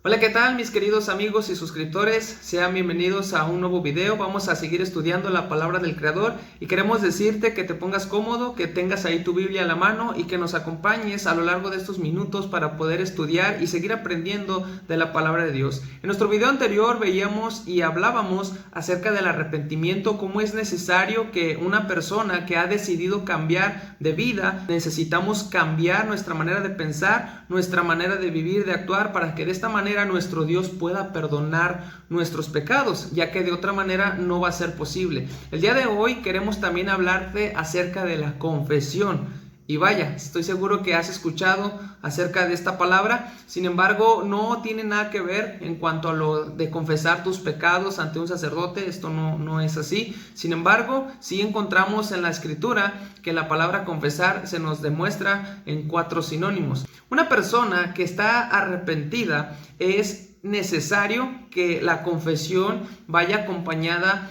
Hola, ¿qué tal mis queridos amigos y suscriptores? Sean bienvenidos a un nuevo video. Vamos a seguir estudiando la palabra del Creador y queremos decirte que te pongas cómodo, que tengas ahí tu Biblia a la mano y que nos acompañes a lo largo de estos minutos para poder estudiar y seguir aprendiendo de la palabra de Dios. En nuestro video anterior veíamos y hablábamos acerca del arrepentimiento, cómo es necesario que una persona que ha decidido cambiar de vida, necesitamos cambiar nuestra manera de pensar, nuestra manera de vivir, de actuar, para que de esta manera nuestro Dios pueda perdonar nuestros pecados, ya que de otra manera no va a ser posible. El día de hoy queremos también hablarte acerca de la confesión. Y vaya, estoy seguro que has escuchado acerca de esta palabra, sin embargo, no tiene nada que ver en cuanto a lo de confesar tus pecados ante un sacerdote. Esto no es así. Sin embargo, sí encontramos en la Escritura que la palabra confesar se nos demuestra en 4 sinónimos. Una persona que está arrepentida, es necesario que la confesión vaya acompañada.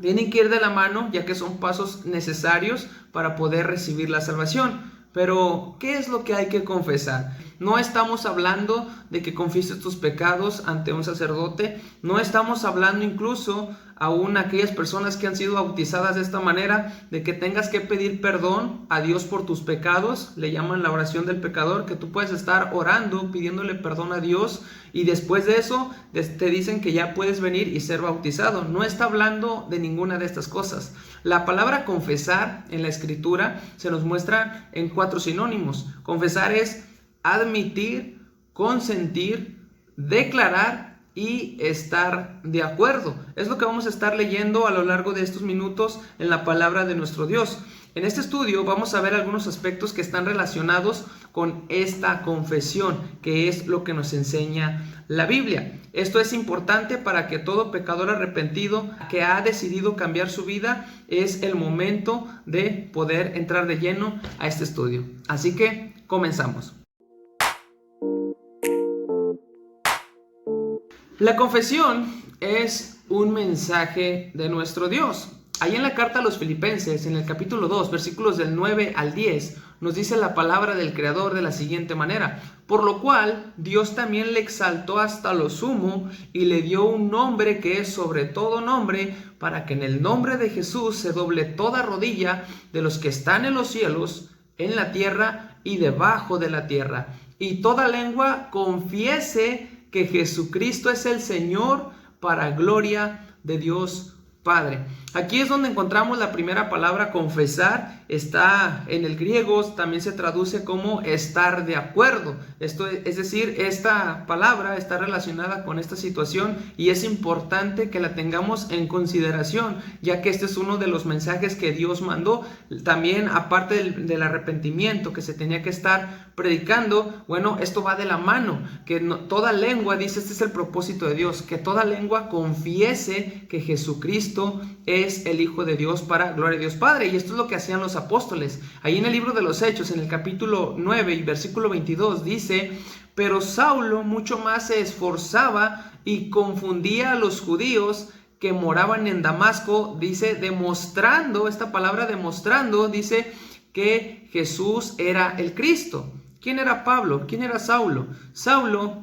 Tienen que ir de la mano, ya que son pasos necesarios para poder recibir la salvación. Pero, ¿qué es lo que hay que confesar? No estamos hablando de que confieses tus pecados ante un sacerdote. No estamos hablando incluso aún a aquellas personas que han sido bautizadas de esta manera, de que tengas que pedir perdón a Dios por tus pecados. Le llaman la oración del pecador, que tú puedes estar orando, pidiéndole perdón a Dios, y después de eso te dicen que ya puedes venir y ser bautizado. No está hablando de ninguna de estas cosas. La palabra confesar en la Escritura se nos muestra en 4 sinónimos. Confesar es admitir, consentir, declarar y estar de acuerdo. Es lo que vamos a estar leyendo a lo largo de estos minutos en la palabra de nuestro Dios. En este estudio vamos a ver algunos aspectos que están relacionados con esta confesión, que es lo que nos enseña la Biblia. Esto es importante para que todo pecador arrepentido que ha decidido cambiar su vida, es el momento de poder entrar de lleno a este estudio. Así que comenzamos. La confesión es un mensaje de nuestro Dios. Ahí en la carta a los Filipenses, en el capítulo 2, versículos del 9 al 10, nos dice la palabra del Creador de la siguiente manera: por lo cual Dios también le exaltó hasta lo sumo y le dio un nombre que es sobre todo nombre, para que en el nombre de Jesús se doble toda rodilla de los que están en los cielos, en la tierra y debajo de la tierra, y toda lengua confiese que Jesucristo es el Señor, para gloria de Dios Padre. Aquí es donde encontramos la primera palabra, confesar. Está en el griego, también se traduce como estar de acuerdo. Esto es decir, esta palabra está relacionada con esta situación y es importante que la tengamos en consideración, ya que este es uno de los mensajes que Dios mandó. También, aparte del arrepentimiento que se tenía que estar predicando, bueno, esto va de la mano, que toda lengua, dice, este es el propósito de Dios, que toda lengua confiese que Jesucristo es el Hijo de Dios, para gloria de Dios Padre. Y esto es lo que hacían los apóstoles. Ahí en el libro de los Hechos, en el capítulo 9 y versículo 22, dice: pero Saulo mucho más se esforzaba y confundía a los judíos que moraban en Damasco, dice, demostrando, esta palabra demostrando, dice que Jesús era el Cristo. ¿Quién era Pablo? ¿Quién era Saulo? Saulo,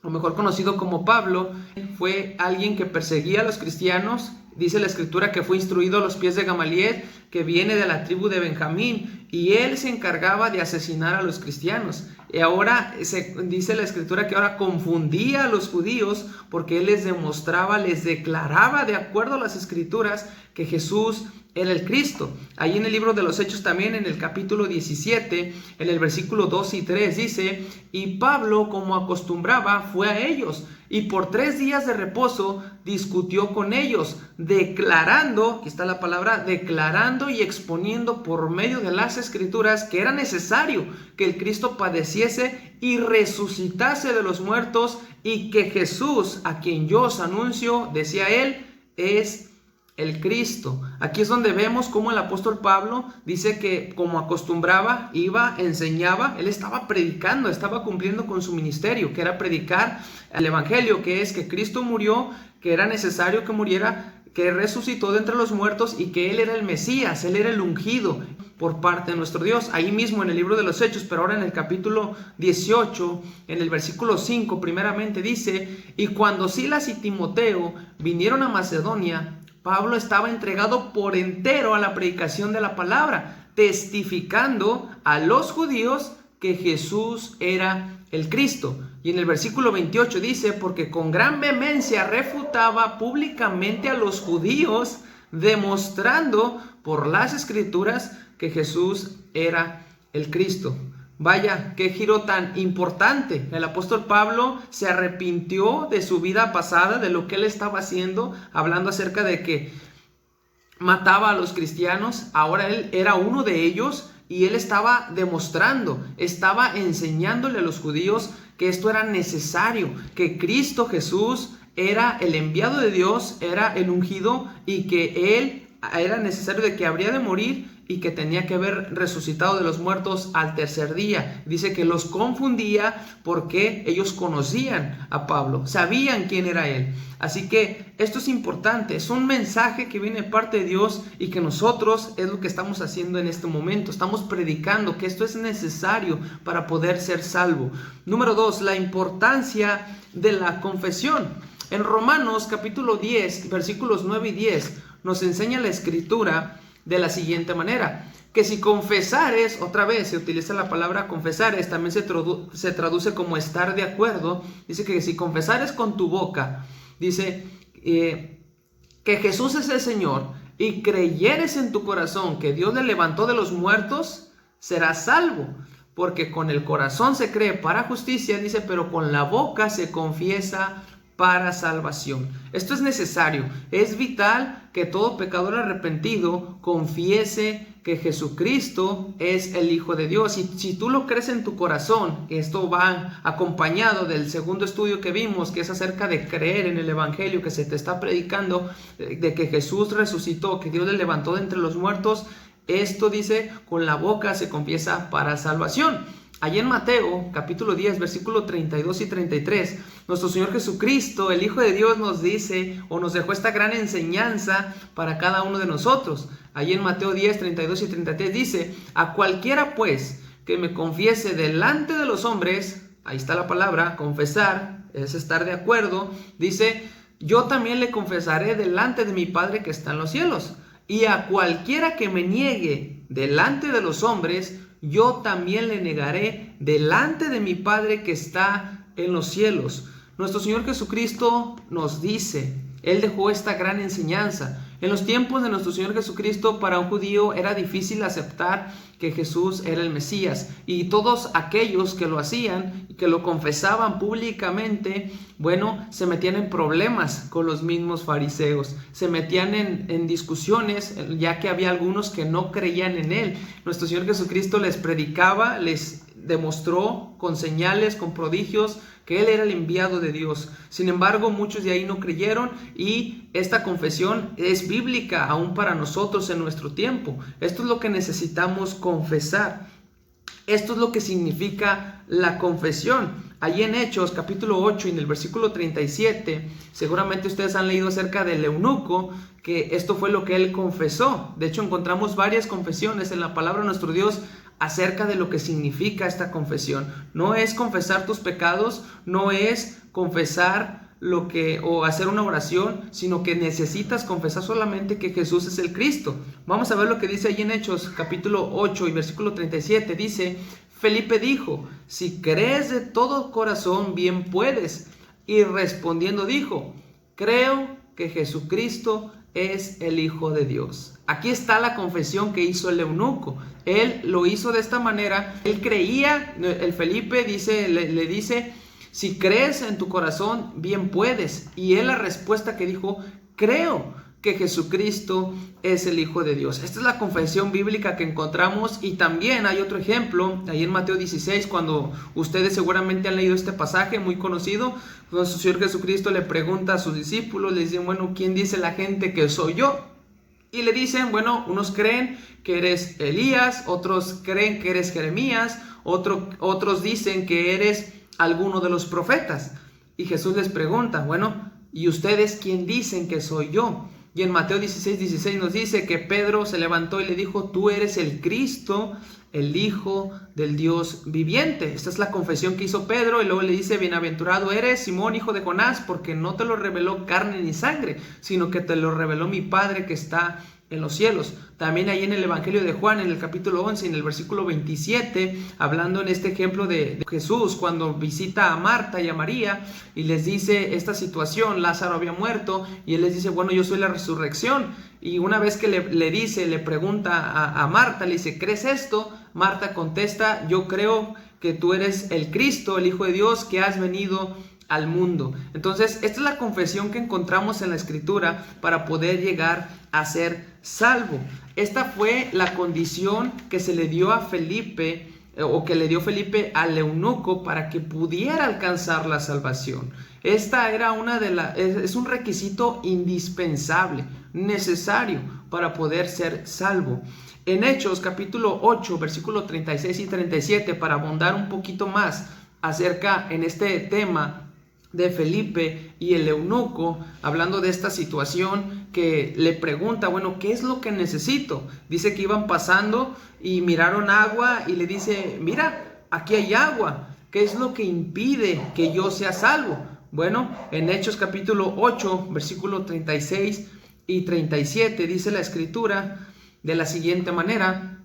o mejor conocido como Pablo, fue alguien que perseguía a los cristianos. Dice la Escritura que fue instruido a los pies de Gamaliel, que viene de la tribu de Benjamín, y él se encargaba de asesinar a los cristianos. Y ahora dice la Escritura que ahora confundía a los judíos, porque él les demostraba, les declaraba de acuerdo a las Escrituras que Jesús era el Cristo. Ahí en el libro de los Hechos también, en el capítulo 17, en el versículo 2 y 3 dice: y Pablo, como acostumbraba, fue a ellos, y por 3 días de reposo discutió con ellos, declarando, aquí está la palabra, declarando y exponiendo por medio de las Escrituras que era necesario que el Cristo padeciese y resucitase de los muertos, y que Jesús, a quien yo os anuncio, decía él, es el Cristo. Aquí es donde vemos cómo el apóstol Pablo dice que, como acostumbraba, iba, enseñaba, él estaba predicando, estaba cumpliendo con su ministerio, que era predicar el evangelio, que es que Cristo murió, que era necesario que muriera, que resucitó de entre los muertos y que él era el Mesías, él era el ungido. por parte de nuestro Dios. Ahí mismo en el libro de los Hechos, pero ahora en el capítulo 18, en el versículo 5, primeramente dice: y cuando Silas y Timoteo vinieron a Macedonia, Pablo estaba entregado por entero a la predicación de la palabra, testificando a los judíos que Jesús era el Cristo. Y en el versículo 28 dice: porque con gran vehemencia refutaba públicamente a los judíos, demostrando por las escrituras que Jesús era el Cristo. Vaya, qué giro tan importante. El apóstol Pablo se arrepintió de su vida pasada, de lo que él estaba haciendo, hablando acerca de que mataba a los cristianos. Ahora él era uno de ellos y él estaba demostrando, estaba enseñándole a los judíos que esto era necesario, que Cristo Jesús era el enviado de Dios, era el ungido, y que él era necesario de que habría de morir y que tenía que haber resucitado de los muertos al tercer día. Dice que los confundía porque ellos conocían a Pablo, sabían quién era él. Así que esto es importante, es un mensaje que viene de parte de Dios y que nosotros es lo que estamos haciendo en este momento. Estamos predicando que esto es necesario para poder ser salvo. Número 2, la importancia de la confesión. En Romanos capítulo 10, versículos 9 y 10, nos enseña la escritura de la siguiente manera: que si confesares, otra vez se utiliza la palabra confesares, también se traduce como estar de acuerdo. Dice que si confesares con tu boca, dice que Jesús es el Señor, y creyeres en tu corazón que Dios le levantó de los muertos, serás salvo. Porque con el corazón se cree para justicia, dice, pero con la boca se confiesa para salvación. Esto es necesario, es vital que todo pecador arrepentido confiese que Jesucristo es el Hijo de Dios. Y si tú lo crees en tu corazón, esto va acompañado del segundo estudio que vimos, que es acerca de creer en el Evangelio que se te está predicando, de que Jesús resucitó, que Dios le levantó de entre los muertos. Esto dice, con la boca se confiesa para salvación. Allí en Mateo, capítulo 10, versículo 32 y 33, nuestro Señor Jesucristo, el Hijo de Dios, nos dice o nos dejó esta gran enseñanza para cada uno de nosotros. Allí en Mateo 10, 32 y 33 dice: a cualquiera pues que me confiese delante de los hombres, ahí está la palabra, confesar, es estar de acuerdo, dice, yo también le confesaré delante de mi Padre que está en los cielos. Y a cualquiera que me niegue delante de los hombres, yo también le negaré delante de mi Padre que está en los cielos. Nuestro Señor Jesucristo nos dice, Él dejó esta gran enseñanza. En los tiempos de nuestro Señor Jesucristo, para un judío era difícil aceptar que Jesús era el Mesías, y todos aquellos que lo hacían, que lo confesaban públicamente, bueno, se metían en problemas con los mismos fariseos, se metían en discusiones, ya que había algunos que no creían en Él. Nuestro Señor Jesucristo les predicaba, les demostró con señales, con prodigios, que Él era el enviado de Dios. Sin embargo, muchos de ahí no creyeron, y esta confesión es bíblica aún para nosotros en nuestro tiempo. Esto es lo que necesitamos confesar. Esto es lo que significa la confesión. Allí en Hechos capítulo 8 y en el versículo 37, seguramente ustedes han leído acerca del eunuco, que esto fue lo que él confesó. De hecho, encontramos varias confesiones en la palabra de nuestro Dios acerca de lo que significa esta confesión. No es confesar tus pecados, no es confesar o hacer una oración, sino que necesitas confesar solamente que Jesús es el Cristo. Vamos a ver lo que dice allí en Hechos capítulo 8 y versículo 37. Dice: Felipe dijo: si crees de todo corazón, bien puedes. Y respondiendo dijo: creo que Jesucristo es el Hijo de Dios. Aquí está la confesión que hizo el eunuco. Él lo hizo de esta manera. Él creía, el Felipe le dice: si crees en tu corazón, bien puedes. Y él la respuesta que dijo: creo que Jesucristo es el Hijo de Dios. Esta es la confesión bíblica que encontramos. Y también hay otro ejemplo, ahí en Mateo 16, cuando ustedes seguramente han leído este pasaje muy conocido, cuando su Señor Jesucristo le pregunta a sus discípulos, le dicen: bueno, ¿quién dice la gente que soy yo? Y le dicen, bueno, unos creen que eres Elías, otros creen que eres Jeremías, otros dicen que eres alguno de los profetas. Y Jesús les pregunta, bueno, ¿y ustedes quién dicen que soy yo? Y en Mateo 16:16 nos dice que Pedro se levantó y le dijo: tú eres el Cristo, el Hijo del Dios viviente. Esta es la confesión que hizo Pedro, y luego le dice: bienaventurado eres, Simón, hijo de Jonás, porque no te lo reveló carne ni sangre, sino que te lo reveló mi Padre que está en los cielos. También ahí en el Evangelio de Juan, en el capítulo 11, en el versículo 27, hablando en este ejemplo de Jesús cuando visita a Marta y a María y les dice esta situación: Lázaro había muerto, y él les dice: bueno, yo soy la resurrección. Y una vez que le pregunta a Marta, le dice: ¿crees esto? Marta contesta: yo creo que tú eres el Cristo, el Hijo de Dios, que has venido al mundo. Entonces, esta es la confesión que encontramos en la Escritura para poder llegar a ser salvo. Esta fue la condición que se le dio a Felipe, o que le dio Felipe al eunuco, para que pudiera alcanzar la salvación. Esta era es un requisito indispensable, necesario para poder ser salvo. En Hechos capítulo 8, versículos 36 y 37, para abundar un poquito más acerca en este tema de Felipe y el eunuco, hablando de esta situación, que le pregunta: bueno, ¿qué es lo que necesito? Dice que iban pasando y miraron agua, y le dice: mira, aquí hay agua, ¿qué es lo que impide que yo sea salvo? Bueno, en Hechos capítulo 8, versículo 36 y 37, dice la Escritura de la siguiente manera.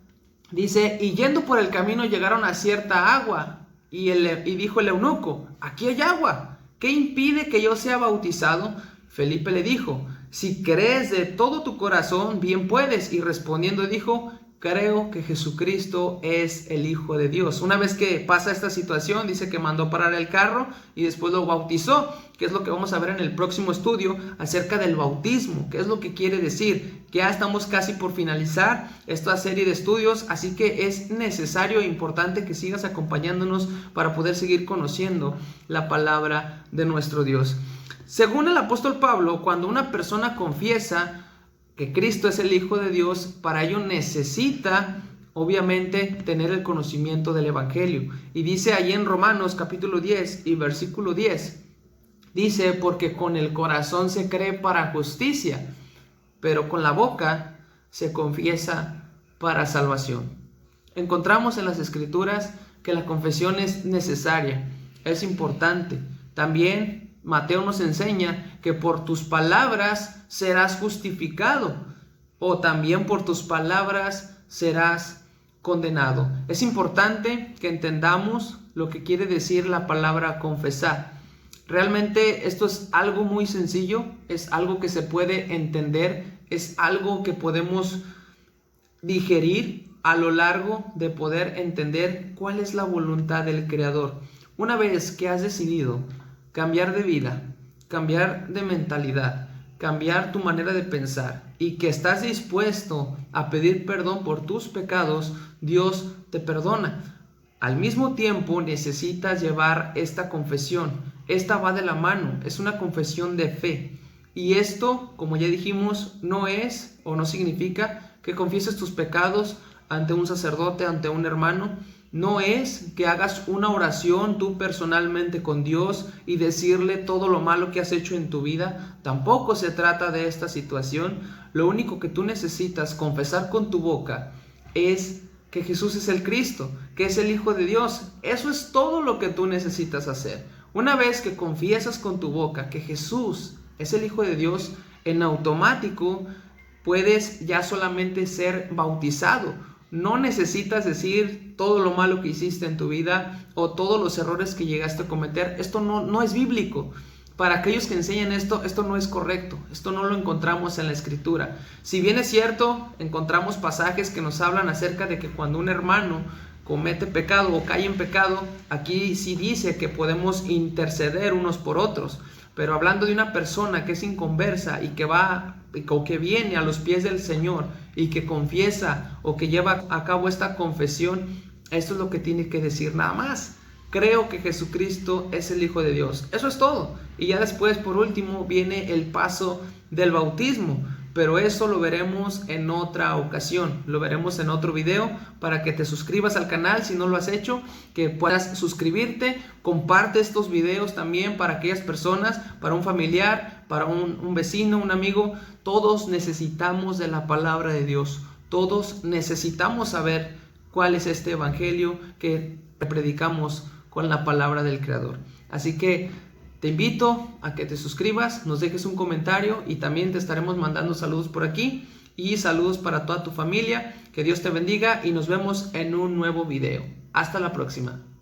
Dice: y yendo por el camino llegaron a cierta agua, y dijo el eunuco: aquí hay agua, ¿qué impide que yo sea bautizado? Felipe le dijo: si crees de todo tu corazón, bien puedes. Y respondiendo dijo: creo que Jesucristo es el Hijo de Dios. Una vez que pasa esta situación, dice que mandó parar el carro y después lo bautizó, que es lo que vamos a ver en el próximo estudio acerca del bautismo. ¿Qué es lo que quiere decir? Ya estamos casi por finalizar esta serie de estudios, así que es necesario e importante que sigas acompañándonos para poder seguir conociendo la palabra de nuestro Dios. Según el apóstol Pablo, cuando una persona confiesa que Cristo es el Hijo de Dios, para ello necesita, obviamente, tener el conocimiento del Evangelio. Y dice ahí en Romanos capítulo 10 y versículo 10, dice: porque con el corazón se cree para justicia, pero con la boca se confiesa para salvación. Encontramos en las Escrituras que la confesión es necesaria, es importante. También Mateo nos enseña que por tus palabras serás justificado, o también por tus palabras serás condenado. Es importante que entendamos lo que quiere decir la palabra confesar. Realmente esto es algo muy sencillo, es algo que se puede entender, es algo que podemos digerir a lo largo de poder entender cuál es la voluntad del Creador. Una vez que has decidido cambiar de vida, cambiar de mentalidad, cambiar tu manera de pensar, y que estás dispuesto a pedir perdón por tus pecados, Dios te perdona. Al mismo tiempo necesitas llevar esta confesión. Esta va de la mano, es una confesión de fe. Y esto, como ya dijimos, no es o no significa que confieses tus pecados ante un sacerdote, ante un hermano. No es que hagas una oración tú personalmente con Dios y decirle todo lo malo que has hecho en tu vida. Tampoco se trata de esta situación. Lo único que tú necesitas confesar con tu boca es que Jesús es el Cristo, que es el Hijo de Dios. Eso es todo lo que tú necesitas hacer. Una vez que confiesas con tu boca que Jesús es el Hijo de Dios, en automático puedes ya solamente ser bautizado. No necesitas decir todo lo malo que hiciste en tu vida o todos los errores que llegaste a cometer. Esto no es bíblico. Para aquellos que enseñan esto no es correcto. Esto no lo encontramos en la Escritura. Si bien es cierto, encontramos pasajes que nos hablan acerca de que cuando un hermano comete pecado o cae en pecado, aquí sí dice que podemos interceder unos por otros. Pero hablando de una persona que es inconversa y que va o que viene a los pies del Señor y que confiesa o que lleva a cabo esta confesión, esto es lo que tiene que decir nada más. Creo que Jesucristo es el Hijo de Dios. Eso es todo. Y ya después, por último, viene el paso del bautismo. pero eso lo veremos en otra ocasión, lo veremos en otro video, para que te suscribas al canal si no lo has hecho, que puedas suscribirte, comparte estos videos también para aquellas personas, para un familiar, para un vecino, un amigo. Todos necesitamos de la palabra de Dios, todos necesitamos saber cuál es este evangelio que predicamos con la palabra del Creador. Así que te invito a que te suscribas, nos dejes un comentario y también te estaremos mandando saludos por aquí y saludos para toda tu familia. Que Dios te bendiga y nos vemos en un nuevo video. Hasta la próxima.